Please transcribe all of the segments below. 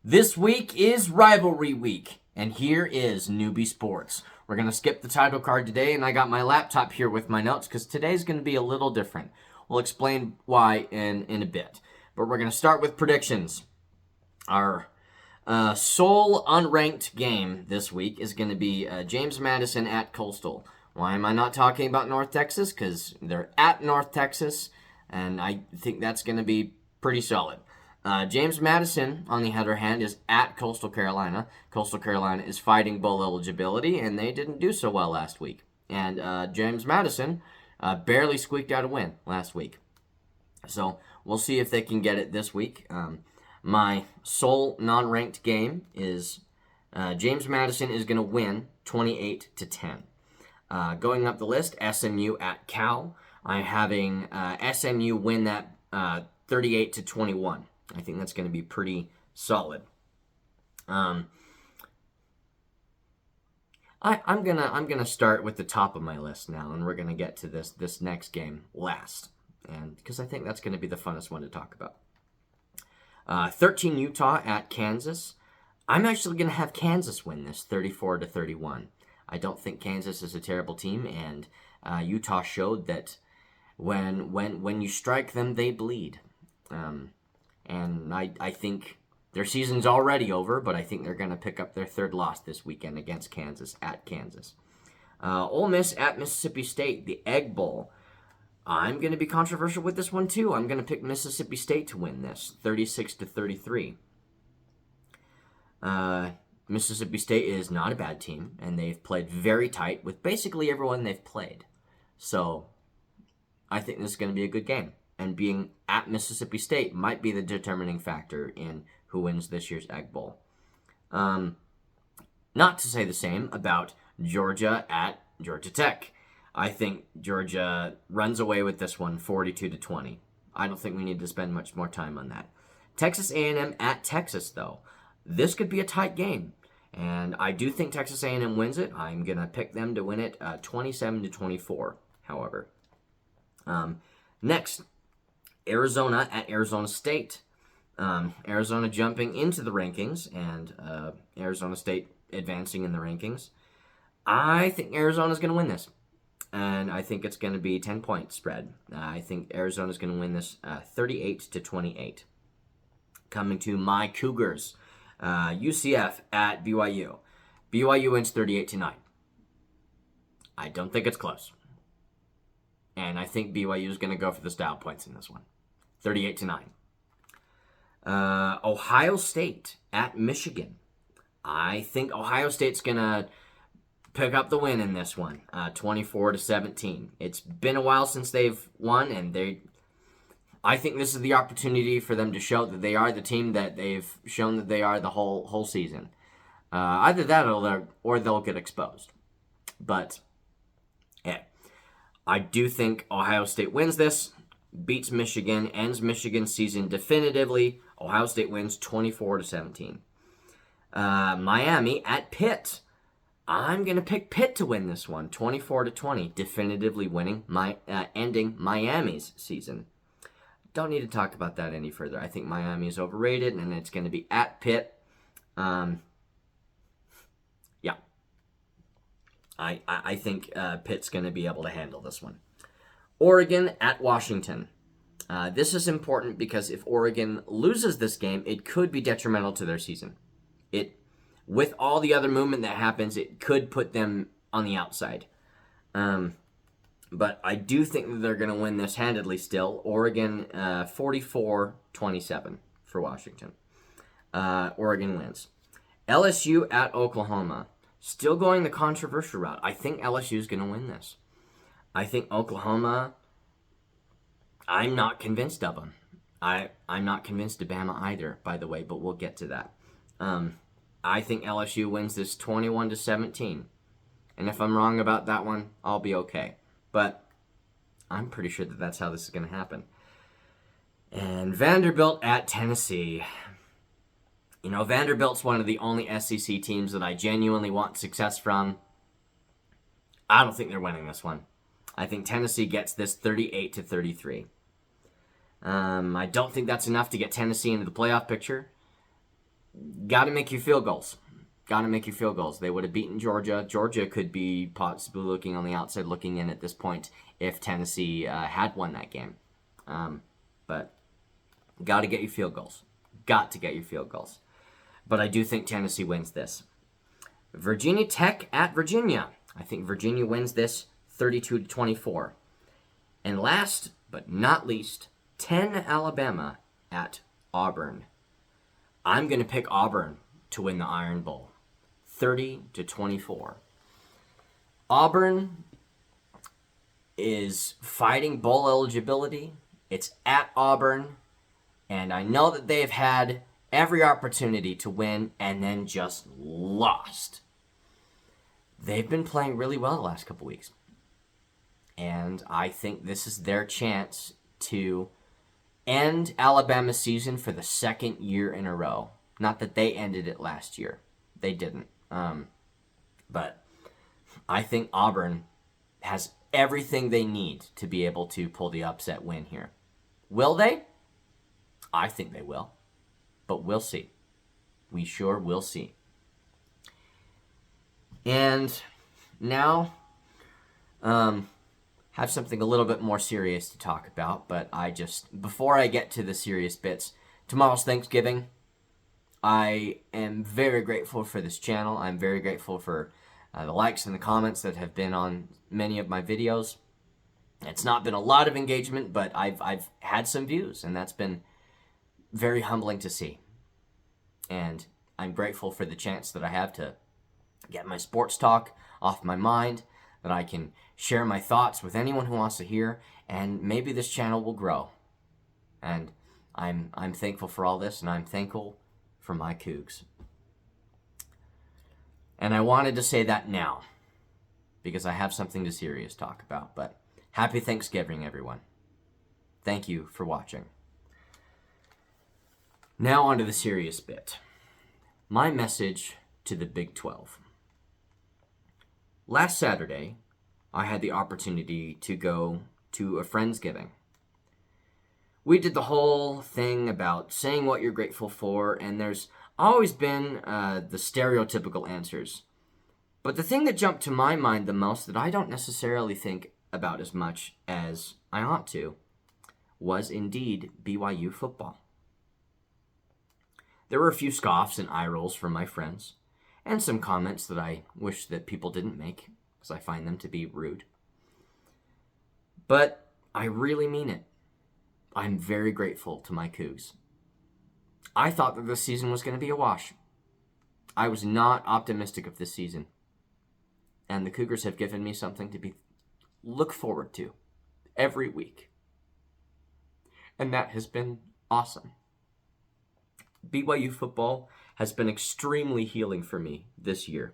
This week is Rivalry Week, and here is Newbie Sports. We're going to skip the title card today, and I got my laptop here with my notes because today's going to be a little different. We'll explain why in a bit. But we're going to start with predictions. Our sole unranked game this week is going to be James Madison at Coastal. Why am I not talking about North Texas? Because they're at North Texas, and I think that's going to be pretty solid. James Madison, on the other hand, is at Coastal Carolina. Coastal Carolina is fighting bowl eligibility, and they didn't do so well last week. And James Madison barely squeaked out a win last week. So we'll see if they can get it this week. My sole non-ranked game is James Madison is going to win 28-10. Going up the list, SMU at Cal. I'm having SMU win that 38-21. I think that's going to be pretty solid. I'm gonna start with the top of my list now, and we're gonna get to this next game last, and because I think that's going to be the funnest one to talk about. 13 Utah at Kansas. I'm actually gonna have Kansas win this 34-31. I don't think Kansas is a terrible team, and Utah showed that when you strike them, they bleed. And I think their season's already over, but I think they're going to pick up their third loss this weekend against Kansas, at Kansas. Ole Miss at Mississippi State, the Egg Bowl. I'm going to be controversial with this one, too. I'm going to pick Mississippi State to win this, 36-33. Mississippi State is not a bad team, and they've played very tight with basically everyone they've played. So I think this is going to be a good game. And being at Mississippi State might be the determining factor in who wins this year's Egg Bowl. Not to say the same about Georgia at Georgia Tech. I think Georgia runs away with this one 42-20. I don't think we need to spend much more time on that. Texas A&M at Texas, though. This could be a tight game. And I do think Texas A&M wins it. I'm going to pick them to win it 27-24, however. Next, Arizona at Arizona State. Arizona jumping into the rankings, and Arizona State advancing in the rankings. I think Arizona's going to win this, and I think it's going to be 10-point spread. I think Arizona's going to win this 38-28. Coming to my Cougars, UCF at BYU. BYU wins 38-9. I don't think it's close. And I think BYU is going to go for the style points in this one. 38-9. Ohio State at Michigan. I think Ohio State's going to pick up the win in this one. 24-17. It's been a while since they've won, and I think this is the opportunity for them to show that they are the team that they've shown that they are the whole season. Either that or they'll get exposed. But, yeah. I do think Ohio State wins this, beats Michigan, ends Michigan's season definitively. Ohio State wins 24-17. Miami at Pitt. I'm going to pick Pitt to win this one, 24-20, definitively ending Miami's season. Don't need to talk about that any further. I think Miami is overrated, and it's going to be at Pitt. I think Pitt's going to be able to handle this one. Oregon at Washington. This is important because if Oregon loses this game, it could be detrimental to their season. With all the other movement that happens, it could put them on the outside. But I do think that they're going to win this handedly still. Oregon 44-27 for Washington. Oregon wins. LSU at Oklahoma. Still going the controversial route. I think LSU is going to win this. I think Oklahoma, I'm not convinced of them. I'm not convinced of Bama either, by the way, but we'll get to that. I think LSU wins this 21-17. And if I'm wrong about that one, I'll be okay. But I'm pretty sure that that's how this is going to happen. And Vanderbilt at Tennessee. You know, Vanderbilt's one of the only SEC teams that I genuinely want success from. I don't think they're winning this one. I think Tennessee gets this 38-33. I don't think that's enough to get Tennessee into the playoff picture. got to make your field goals. Got to make your field goals. They would have beaten Georgia. Georgia could be possibly looking on the outside, looking in at this point if Tennessee had won that game. But got to get your field goals. Got to get your field goals. But I do think Tennessee wins this. Virginia Tech at Virginia. I think Virginia wins this 32-24. And last but not least, 10 Alabama at Auburn. I'm going to pick Auburn to win the Iron Bowl, 30-24. Auburn is fighting bowl eligibility. It's at Auburn, and I know that they've had every opportunity to win and then just lost. They've been playing really well the last couple weeks, and I think this is their chance to end Alabama's season for the second year in a row. Not that they ended it last year. They didn't. But I think Auburn has everything they need to be able to pull the upset win here. Will they? I think they will. But we'll see. We sure will see. And now, have something a little bit more serious to talk about, but before I get to the serious bits, tomorrow's Thanksgiving. I am very grateful for this channel. I'm very grateful for the likes and the comments that have been on many of my videos. It's not been a lot of engagement, but I've had some views, and that's been very humbling to see. And I'm grateful for the chance that I have to get my sports talk off my mind, that I can share my thoughts with anyone who wants to hear, and maybe this channel will grow. And I'm thankful for all this, and I'm thankful for my Cougs. And I wanted to say that now, because I have something to serious talk about. But happy Thanksgiving, everyone. Thank you for watching. Now on to the serious bit. My message to the Big 12. Last Saturday, I had the opportunity to go to a Friendsgiving. We did the whole thing about saying what you're grateful for, and there's always been the stereotypical answers. But the thing that jumped to my mind the most that I don't necessarily think about as much as I ought to was indeed BYU football. There were a few scoffs and eye rolls from my friends, and some comments that I wish that people didn't make, because I find them to be rude. But I really mean it. I'm very grateful to my Cougs. I thought that this season was going to be a wash. I was not optimistic of this season. And the Cougars have given me something to look forward to every week. And that has been awesome. BYU football has been extremely healing for me this year.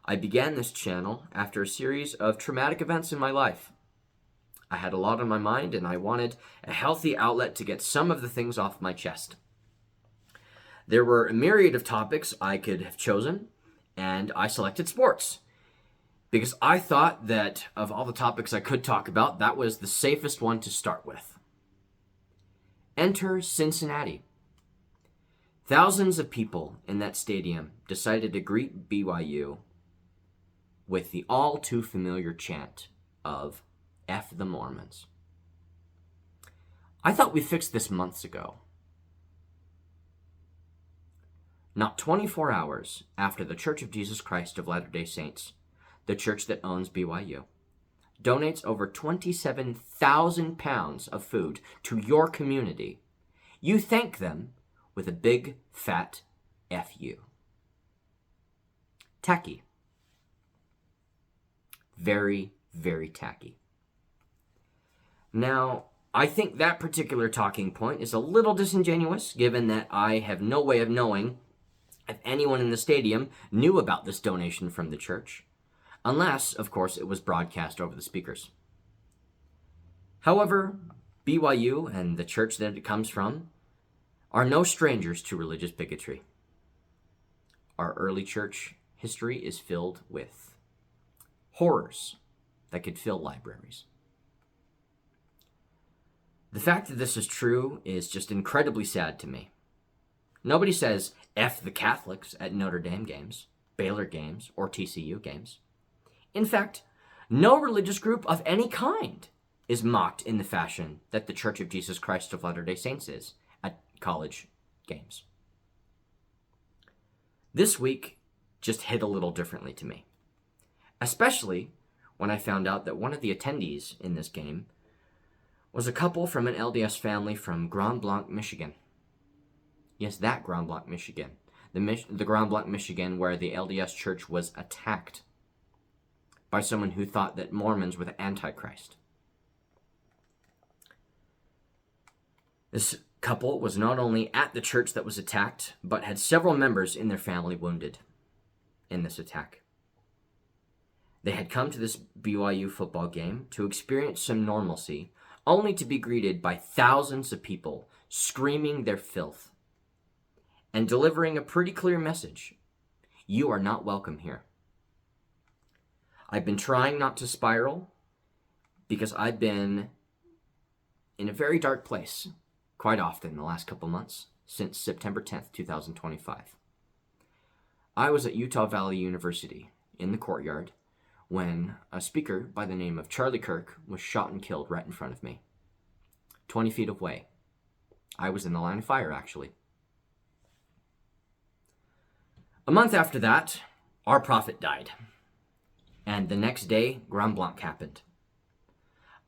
I began this channel after a series of traumatic events in my life. I had a lot on my mind, and I wanted a healthy outlet to get some of the things off my chest. There were a myriad of topics I could have chosen, and I selected sports, because I thought that of all the topics I could talk about, that was the safest one to start with. Enter Cincinnati. Thousands of people in that stadium decided to greet BYU with the all too familiar chant of F the Mormons. I thought we fixed this months ago. Not 24 hours after the Church of Jesus Christ of Latter-day Saints, the church that owns BYU, donates over 27,000 pounds of food to your community, you thank them with a big, fat F-U. Tacky. Very, very tacky. Now, I think that particular talking point is a little disingenuous, given that I have no way of knowing if anyone in the stadium knew about this donation from the church, unless, of course, it was broadcast over the speakers. However, BYU and the church that it comes from are no strangers to religious bigotry. Our early church history is filled with horrors that could fill libraries. The fact that this is true is just incredibly sad to me. Nobody says F the Catholics at Notre Dame games, Baylor games, or TCU games. In fact, no religious group of any kind is mocked in the fashion that the Church of Jesus Christ of Latter-day Saints is at college games. This week just hit a little differently to me, especially when I found out that one of the attendees in this game was a couple from an LDS family from Grand Blanc, Michigan. Yes, that Grand Blanc, Michigan. The Grand Blanc, Michigan, where the LDS church was attacked by someone who thought that Mormons were the Antichrist. This couple was not only at the church that was attacked, but had several members in their family wounded in this attack. They had come to this BYU football game to experience some normalcy, only to be greeted by thousands of people screaming their filth and delivering a pretty clear message. You are not welcome here. I've been trying not to spiral because I've been in a very dark place quite often in the last couple months, since September 10th, 2025. I was at Utah Valley University in the courtyard when a speaker by the name of Charlie Kirk was shot and killed right in front of me, 20 feet away. I was in the line of fire, actually. A month after that, our prophet died. And the next day, Grand Blanc happened.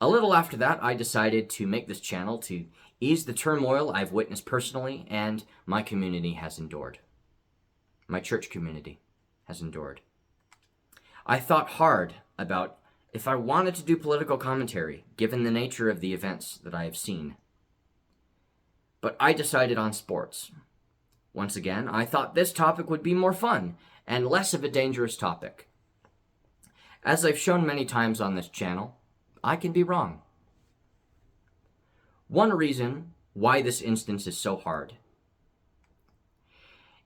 A little after that, I decided to make this channel to ease the turmoil I've witnessed personally and my community has endured. My church community has endured. I thought hard about if I wanted to do political commentary, given the nature of the events that I have seen. But I decided on sports. Once again, I thought this topic would be more fun and less of a dangerous topic. As I've shown many times on this channel, I can be wrong. One reason why this instance is so hard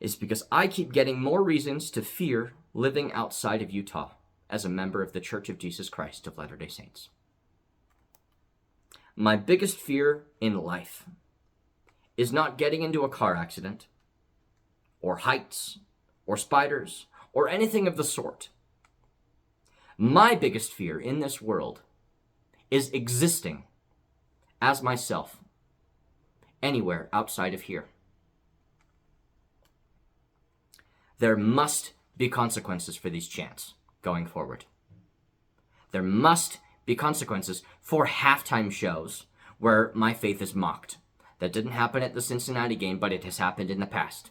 is because I keep getting more reasons to fear living outside of Utah as a member of the Church of Jesus Christ of Latter-day Saints. My biggest fear in life is not getting into a car accident, or heights, or spiders, or anything of the sort. My biggest fear in this world is existing as myself anywhere outside of here. There must be consequences for these chants going forward. There must be consequences for halftime shows where my faith is mocked. That didn't happen at the Cincinnati game, but it has happened in the past.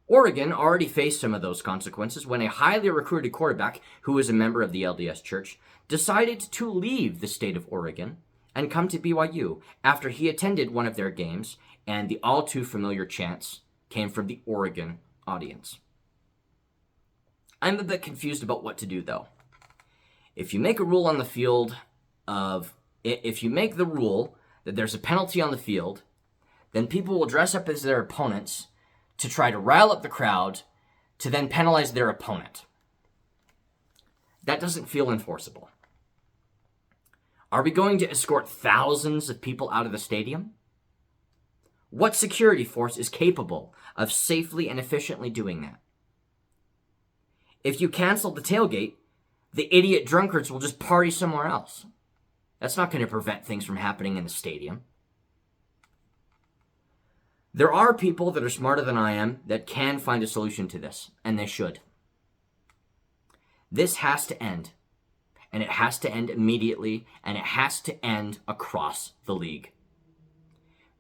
Oregon already faced some of those consequences when a highly recruited quarterback who was a member of the LDS Church decided to leave the state of Oregon and come to BYU after he attended one of their games, and the all too familiar chants came from the Oregon audience. I'm a bit confused about what to do, though. If you make a rule on the field if you make the rule that there's a penalty on the field, then people will dress up as their opponents to try to rile up the crowd to then penalize their opponent. That doesn't feel enforceable. Are we going to escort thousands of people out of the stadium? What security force is capable of safely and efficiently doing that? If you cancel the tailgate, the idiot drunkards will just party somewhere else. That's not going to prevent things from happening in the stadium. There are people that are smarter than I am that can find a solution to this, and they should. This has to end, and it has to end immediately, and it has to end across the league.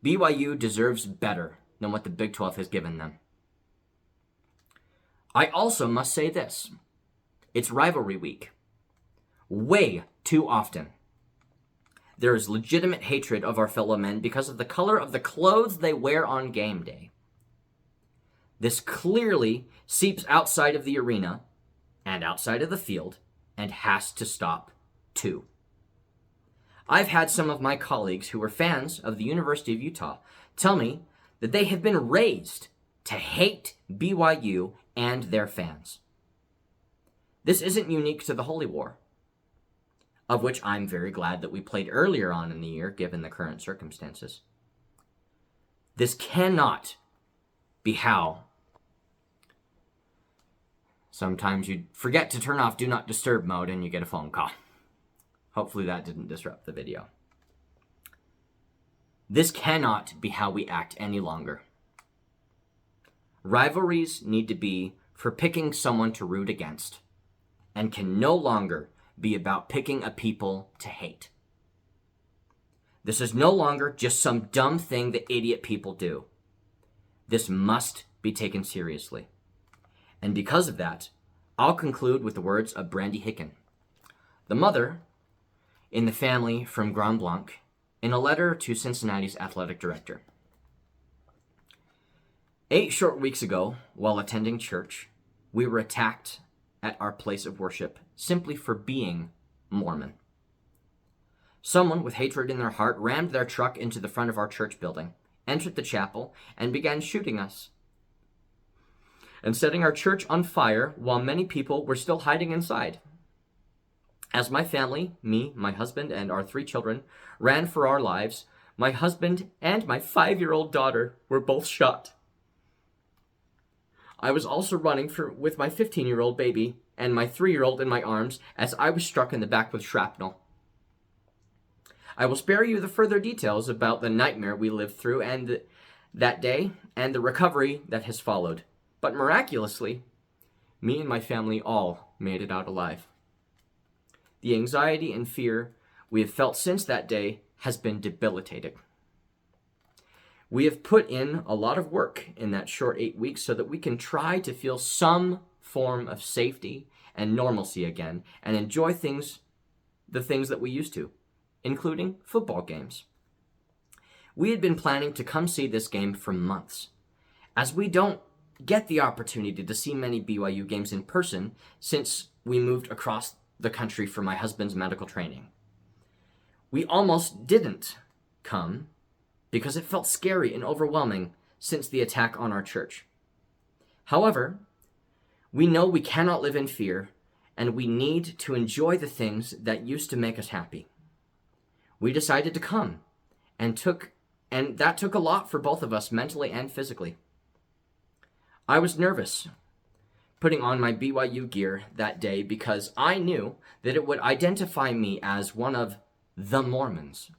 BYU deserves better than what the Big 12 has given them. I also must say this. It's rivalry week. Way too often, there is legitimate hatred of our fellow men because of the color of the clothes they wear on game day. This clearly seeps outside of the arena and outside of the field and has to stop too. I've had some of my colleagues who are fans of the University of Utah tell me that they have been raised to hate BYU and their fans. This isn't unique to the Holy War, of which I'm very glad that we played earlier on in the year, given the current circumstances. This cannot be how. Sometimes you forget to turn off Do Not Disturb mode and you get a phone call. Hopefully that didn't disrupt the video. This cannot be how we act any longer. Rivalries need to be for picking someone to root against, and can no longer be about picking a people to hate. This is no longer just some dumb thing that idiot people do. This must be taken seriously. And because of that, I'll conclude with the words of Brandy Hicken, the mother in the family from Grand Blanc, in a letter to Cincinnati's athletic director. 8 short weeks ago, while attending church, we were attacked at our place of worship simply for being Mormon. Someone with hatred in their heart rammed their truck into the front of our church building, entered the chapel, and began shooting us and setting our church on fire while many people were still hiding inside. As my family, me, my husband, and our 3 children ran for our lives, my husband and my 5-year-old daughter were both shot. I was also running with my 15-year-old baby and my 3-year-old in my arms as I was struck in the back with shrapnel. I will spare you the further details about the nightmare we lived through and that day and the recovery that has followed. But miraculously, me and my family all made it out alive. The anxiety and fear we have felt since that day has been debilitating. We have put in a lot of work in that short 8 weeks so that we can try to feel some form of safety and normalcy again and enjoy the things that we used to, including football games. We had been planning to come see this game for months, as we don't get the opportunity to see many BYU games in person since we moved across the country for my husband's medical training. We almost didn't come because it felt scary and overwhelming since the attack on our church. However, we know we cannot live in fear, and we need to enjoy the things that used to make us happy. We decided to come, and that took a lot for both of us mentally and physically. I was nervous putting on my BYU gear that day because I knew that it would identify me as one of the Mormons.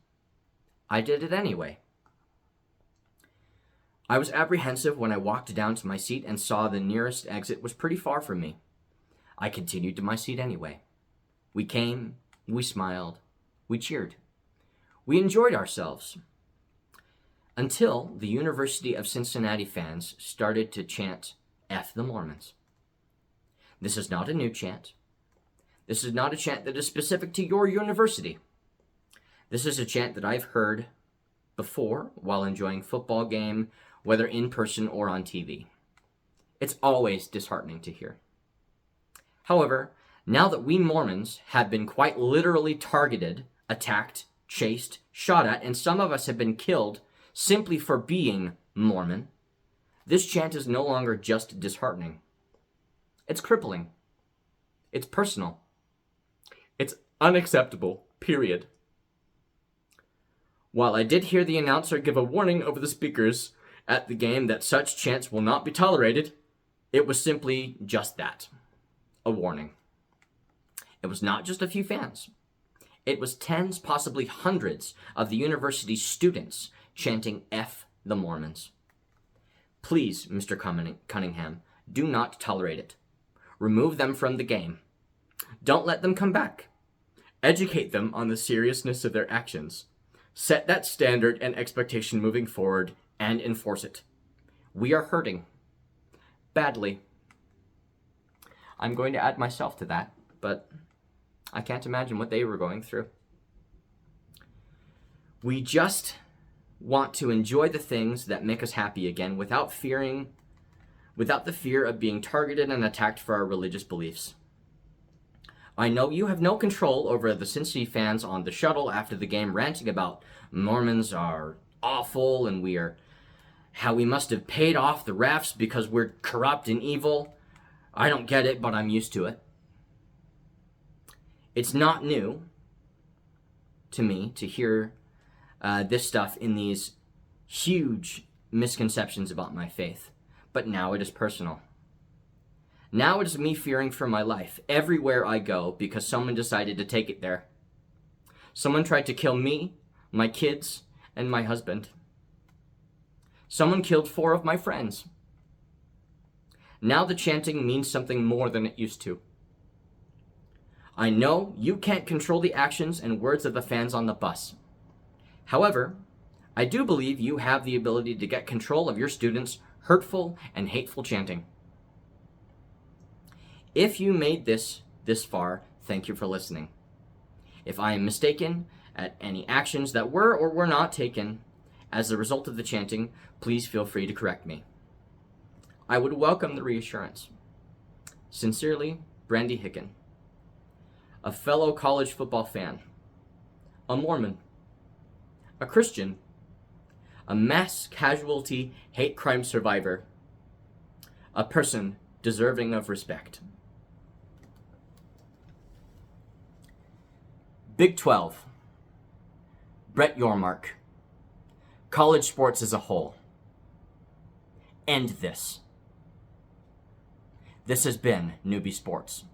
I did it anyway. I was apprehensive when I walked down to my seat and saw the nearest exit was pretty far from me. I continued to my seat anyway. We came, we smiled, we cheered. We enjoyed ourselves. Until the University of Cincinnati fans started to chant, "F the Mormons." This is not a new chant. This is not a chant that is specific to your university. This is a chant that I've heard before while enjoying football game, whether in person or on TV. It's always disheartening to hear. However, now that we Mormons have been quite literally targeted, attacked, chased, shot at, and some of us have been killed simply for being Mormon, this chant is no longer just disheartening. It's crippling. It's personal. It's unacceptable, period. While I did hear the announcer give a warning over the speakers at the game that such chants will not be tolerated, it was simply just that, a warning. It was not just a few fans. It was tens, possibly hundreds of the university's students chanting "F the Mormons." Please, Mr. Cunningham, do not tolerate it. Remove them from the game. Don't let them come back. Educate them on the seriousness of their actions. Set that standard and expectation moving forward and enforce it. We are hurting. Badly. I'm going to add myself to that, but I can't imagine what they were going through. We just want to enjoy the things that make us happy again without the fear of being targeted and attacked for our religious beliefs. I know you have no control over the Cincy fans on the shuttle after the game ranting about Mormons are awful and how we must have paid off the refs because we're corrupt and evil. I don't get it, but I'm used to it. It's not new to me to hear this stuff in these huge misconceptions about my faith, but now it is personal. Now it is me fearing for my life everywhere I go because someone decided to take it there. Someone tried to kill me, my kids, and my husband. Someone killed 4 of my friends. Now the chanting means something more than it used to. I know you can't control the actions and words of the fans on the bus. However, I do believe you have the ability to get control of your students' hurtful and hateful chanting. If you made this far, thank you for listening. If I am mistaken at any actions that were or were not taken as a result of the chanting, please feel free to correct me. I would welcome the reassurance. Sincerely, Brandy Hicken, a fellow college football fan, a Mormon, a Christian, a mass casualty hate crime survivor, a person deserving of respect. Big 12. Brett Yormark. College sports as a whole. End this. This has been Newbie Sports.